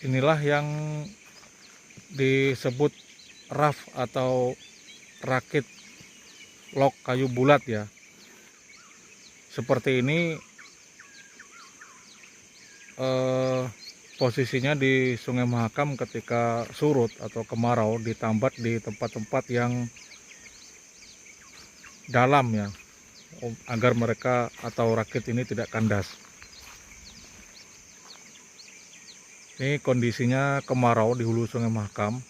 Inilah yang disebut raft atau rakit log kayu bulat ya. Seperti ini posisinya di Sungai Mahakam ketika surut atau kemarau, ditambat di tempat-tempat yang dalam ya, agar mereka atau rakit ini tidak kandas. Ini kondisinya kemarau di hulu Sungai Mahakam,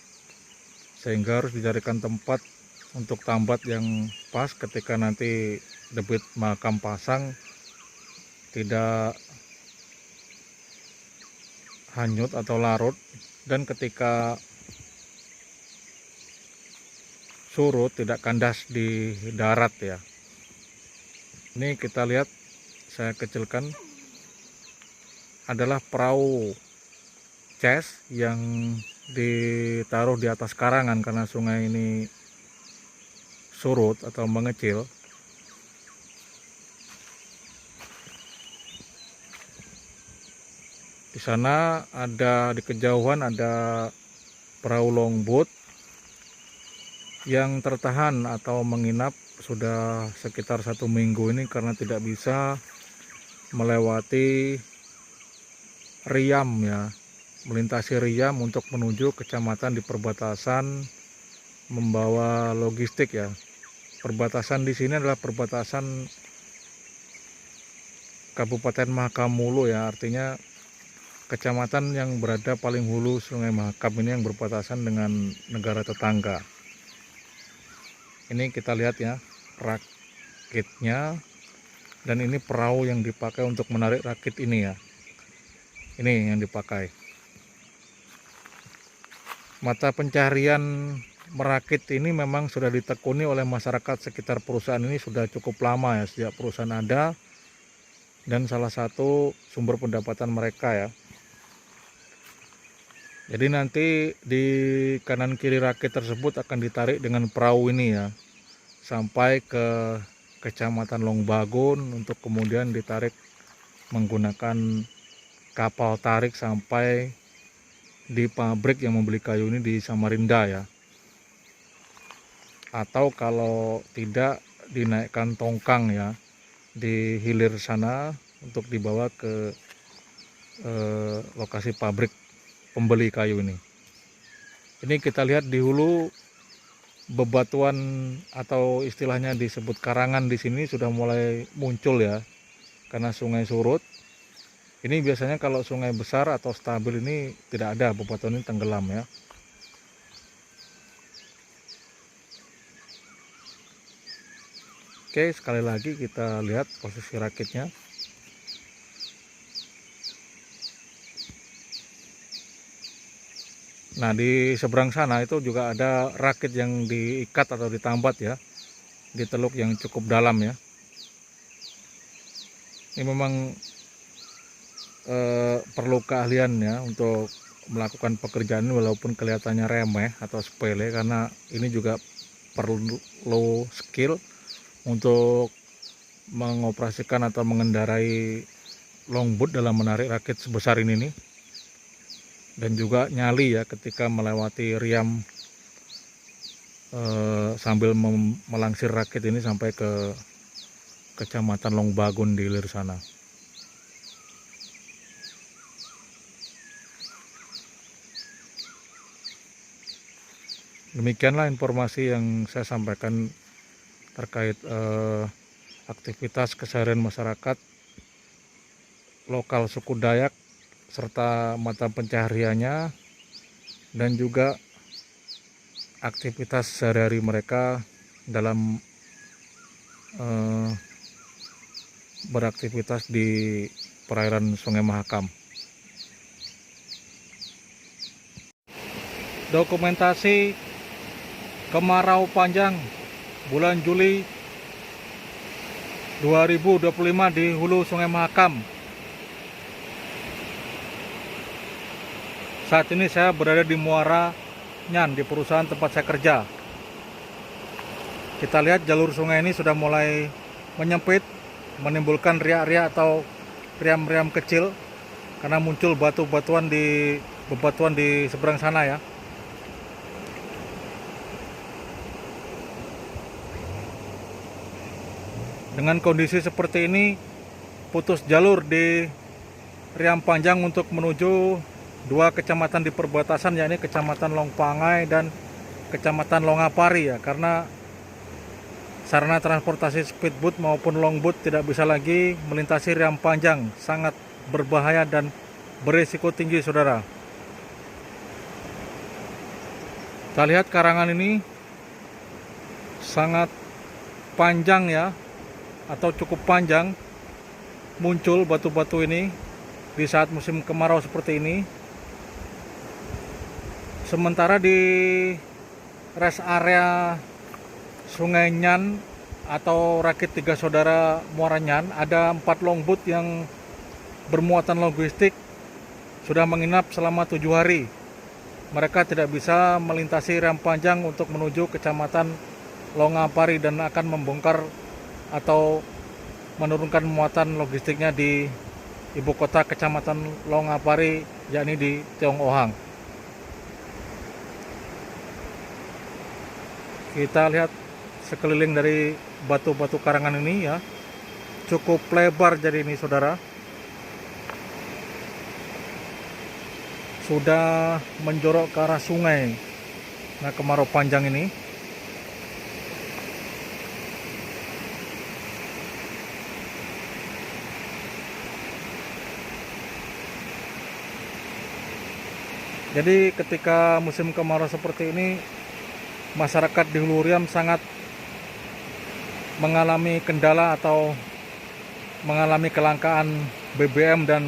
sehingga harus dicarikan tempat untuk tambat yang pas ketika nanti debit Mahakam pasang tidak hanyut atau larut, dan ketika surut tidak kandas di darat ya. Ini kita lihat, saya kecilkan, adalah perahu ces yang ditaruh di atas karangan karena sungai ini surut atau mengecil. Di sana ada, di kejauhan ada perahu longboat yang tertahan atau menginap sudah sekitar 1 minggu ini karena tidak bisa melewati Riam ya, melintasi Riam untuk menuju kecamatan di perbatasan membawa logistik ya. Perbatasan di sini adalah perbatasan Kabupaten Mahakam Hulu ya, artinya kecamatan yang berada paling hulu Sungai Mahakam ini yang berbatasan dengan negara tetangga. Ini kita lihat ya rakitnya, dan ini perahu yang dipakai untuk menarik rakit ini ya. Ini yang dipakai. Mata pencaharian merakit ini memang sudah ditekuni oleh masyarakat sekitar perusahaan ini sudah cukup lama ya, sejak perusahaan ada, dan salah satu sumber pendapatan mereka ya. Jadi nanti di kanan kiri rakit tersebut akan ditarik dengan perahu ini ya, sampai ke kecamatan Longbagun untuk kemudian ditarik menggunakan kapal tarik sampai di pabrik yang membeli kayu ini di Samarinda ya. Atau kalau tidak, dinaikkan tongkang ya di hilir sana untuk dibawa ke lokasi pabrik pembeli kayu ini. Ini kita lihat di hulu bebatuan atau istilahnya disebut karangan di sini sudah mulai muncul ya, karena sungai surut. Ini biasanya kalau sungai besar atau stabil ini tidak ada, bebatuan ini tenggelam ya. Oke, sekali lagi kita lihat posisi rakitnya. Nah, di seberang sana itu juga ada rakit yang diikat atau ditambat ya, di teluk yang cukup dalam ya. Ini memang perlu keahlian ya untuk melakukan pekerjaan ini, walaupun kelihatannya remeh atau sepele, karena ini juga perlu skill untuk mengoperasikan atau mengendarai longboat dalam menarik rakit sebesar ini nih. Dan juga nyali ya ketika melewati Riam sambil melangsir rakit ini sampai ke kecamatan Longbagun di hilir sana. Demikianlah informasi yang saya sampaikan terkait aktivitas keseharian masyarakat lokal suku Dayak serta mata pencahariannya, dan juga aktivitas sehari-hari mereka dalam beraktivitas di perairan Sungai Mahakam. Dokumentasi kemarau panjang bulan Juli 2025 di hulu Sungai Mahakam. Saat ini saya berada di Muara Nyan, di perusahaan tempat saya kerja. Kita lihat jalur sungai ini sudah mulai menyempit, menimbulkan riak-riak atau riam-riam kecil karena muncul batu-batuan di bebatuan di seberang sana ya. Dengan kondisi seperti ini, putus jalur di Riam Panjang untuk menuju dua kecamatan di perbatasan, yakni Kecamatan Longpangai dan Kecamatan Longapari ya, karena sarana transportasi speedboat maupun longboat tidak bisa lagi melintasi Riam Panjang, sangat berbahaya dan berisiko tinggi, saudara. Kita lihat karangan ini sangat panjang ya, atau cukup panjang muncul batu-batu ini di saat musim kemarau seperti ini. Sementara di rest area Sungai Nyan atau Rakit Tiga Saudara Muara Nyan ada 4 longboat yang bermuatan logistik sudah menginap selama 7 hari. Mereka tidak bisa melintasi Riam Panjang untuk menuju Kecamatan Longapari dan akan membongkar atau menurunkan muatan logistiknya di ibu kota Kecamatan Longapari, yakni di Tiong Ohang. Kita lihat sekeliling dari batu-batu karangan ini ya, cukup lebar jadi ini, saudara. Sudah menjorok ke arah sungai. Nah, kemarau panjang ini. Jadi ketika musim kemarau seperti ini, masyarakat di Hulu Riam sangat mengalami kendala atau mengalami kelangkaan BBM dan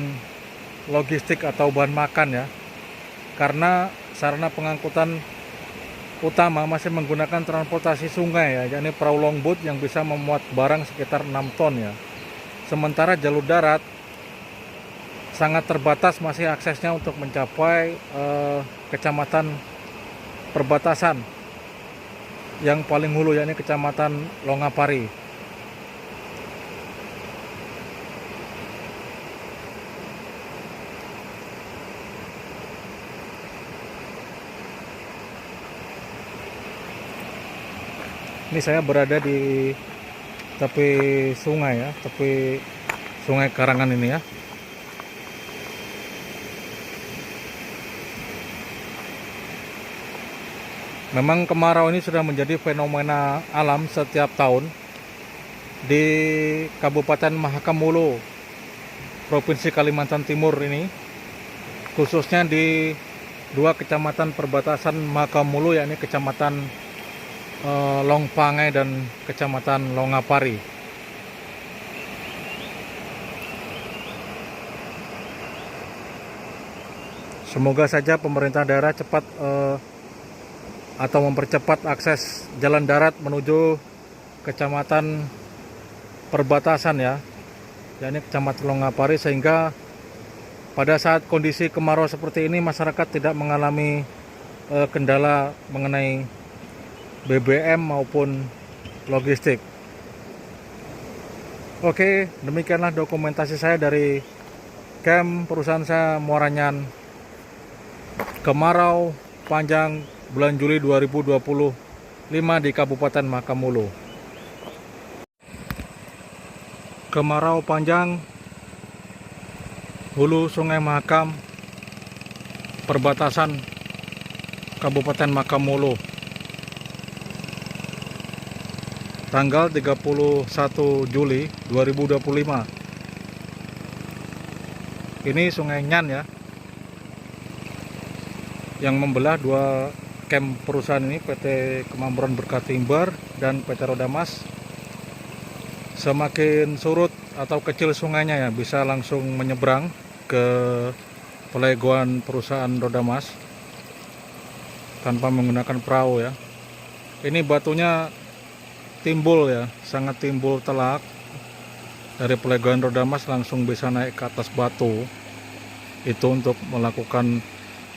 logistik atau bahan makan ya. Karena sarana pengangkutan utama masih menggunakan transportasi sungai ya, yakni perahu longboat yang bisa memuat barang sekitar 6 ton ya. Sementara jalur darat sangat terbatas masih aksesnya untuk mencapai kecamatan perbatasan yang paling hulu, yakni Kecamatan Longapari. Ini saya berada di tepi sungai ya, tepi sungai Karangan ini ya. Memang kemarau ini sudah menjadi fenomena alam setiap tahun di Kabupaten Mahakam Ulu, Provinsi Kalimantan Timur ini, khususnya di dua kecamatan perbatasan Mahakam Ulu, yakni Kecamatan Longpangai dan Kecamatan Longapari. Semoga saja pemerintah daerah cepat atau mempercepat akses jalan darat menuju kecamatan perbatasan ya, yakni Kecamatan Longapari, sehingga pada saat kondisi kemarau seperti ini masyarakat tidak mengalami kendala mengenai BBM maupun logistik. Oke, demikianlah dokumentasi saya dari camp perusahaan saya Muara Nyan. Kemarau panjang bulan Juli 2025 di Kabupaten Mahakam Ulu. Kemarau panjang hulu Sungai Mahakam, perbatasan Kabupaten Mahakam Ulu, tanggal 31 Juli 2025. Ini Sungai Nyan ya, yang membelah dua camp perusahaan ini, PT Kemampuan Berkat Timber dan PT Rodamas. Semakin surut atau kecil sungainya ya, bisa langsung menyeberang ke pelegoan perusahaan Rodamas tanpa menggunakan perahu ya. Ini batunya timbul ya, sangat timbul telak. Dari pelegoan Rodamas langsung bisa naik ke atas batu itu untuk melakukan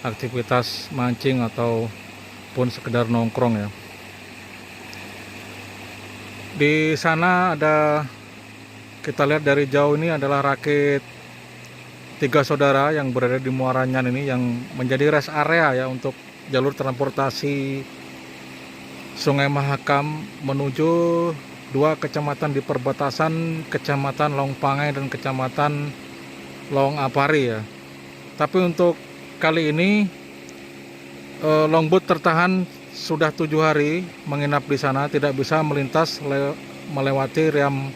aktivitas mancing ataupun sekedar nongkrong ya. Di sana ada, kita lihat dari jauh, ini adalah rakit tiga saudara yang berada di Muaranyan ini yang menjadi rest area ya untuk jalur transportasi Sungai Mahakam menuju dua kecamatan di perbatasan, Kecamatan Longpangai dan Kecamatan Longapari ya. Tapi untuk kali ini longboat tertahan sudah 7 hari menginap di sana, tidak bisa melintas melewati Riam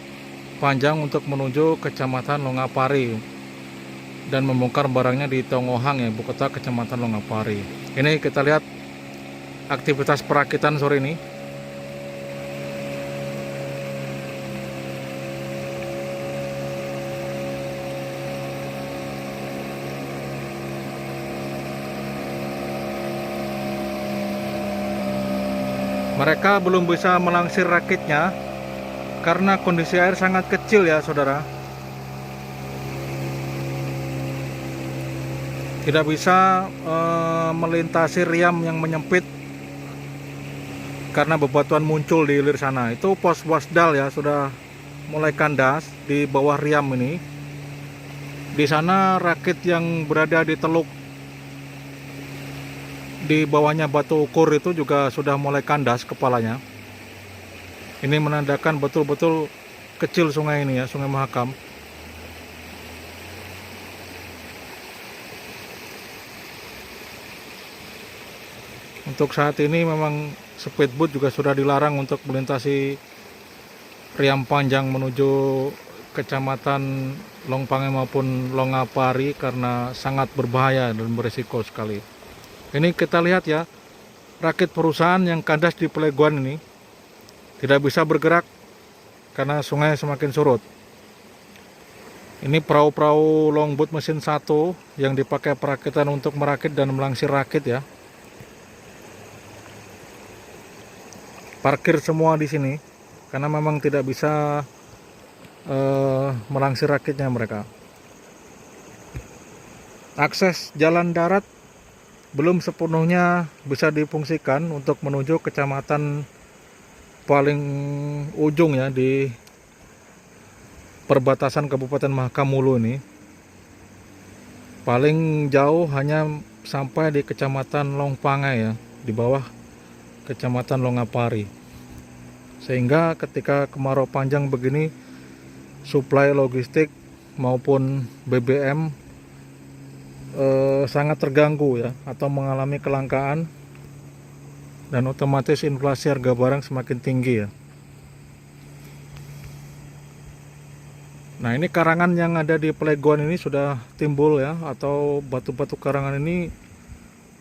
Panjang untuk menuju Kecamatan Longapari dan membongkar barangnya di Tongohang ya, ibu kota Kecamatan Longapari. Ini kita lihat aktivitas perakitan sore ini. Mereka belum bisa melangsir rakitnya karena kondisi air sangat kecil ya saudara. Tidak bisa melintasi riam yang menyempit karena bebatuan muncul di hilir sana. Itu pos wasdal ya, sudah mulai kandas di bawah riam ini. Di sana rakit yang berada di teluk di bawahnya batu ukur itu juga sudah mulai kandas kepalanya. Ini menandakan betul-betul kecil sungai ini ya, Sungai Mahakam. Untuk saat ini memang speedboat juga sudah dilarang untuk melintasi Riam Panjang menuju Kecamatan Longpangai maupun Longapari karena sangat berbahaya dan berisiko sekali. Ini kita lihat ya, rakit perusahaan yang kandas di Peleguan ini tidak bisa bergerak karena sungai semakin surut. Ini perahu-perahu longboat mesin 1 yang dipakai perakitan untuk merakit dan melangsir rakit ya. Parkir semua di sini karena memang tidak bisa melangsir rakitnya mereka. Akses jalan darat belum sepenuhnya bisa difungsikan untuk menuju kecamatan paling ujung ya di perbatasan Kabupaten Mahakam Hulu ini. Paling jauh hanya sampai di Kecamatan Longpangai ya, di bawah Kecamatan Longapari. Sehingga ketika kemarau panjang begini, suplai logistik maupun BBM sangat terganggu ya, atau mengalami kelangkaan, dan otomatis inflasi harga barang semakin tinggi ya. Nah, ini karangan yang ada di Peleguan ini sudah timbul ya, atau batu-batu karangan ini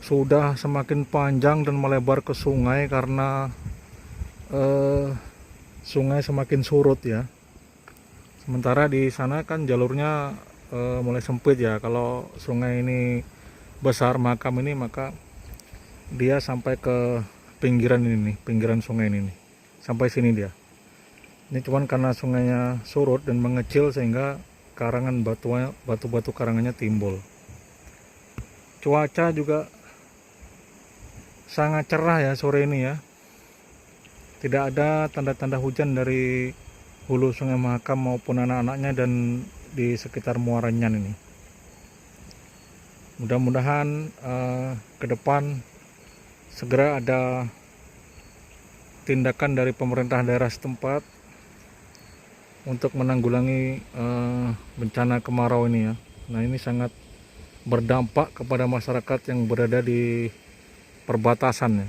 sudah semakin panjang dan melebar ke sungai karena sungai semakin surut ya. Sementara di sana kan jalurnya mulai sempit ya. Kalau sungai ini besar, Mahakam ini, maka dia sampai ke pinggiran ini nih, pinggiran sungai ini nih. Sampai sini dia. Ini cuman karena sungainya surut dan mengecil sehingga karangan batu-batu karangannya timbul. Cuaca juga sangat cerah ya sore ini ya. Tidak ada tanda-tanda hujan dari hulu Sungai Mahakam maupun anak-anaknya dan di sekitar Muaranyan ini. Mudah-mudahan ke depan segera ada tindakan dari pemerintah daerah setempat untuk menanggulangi bencana kemarau ini ya. Nah, ini sangat berdampak kepada masyarakat yang berada di perbatasan ya.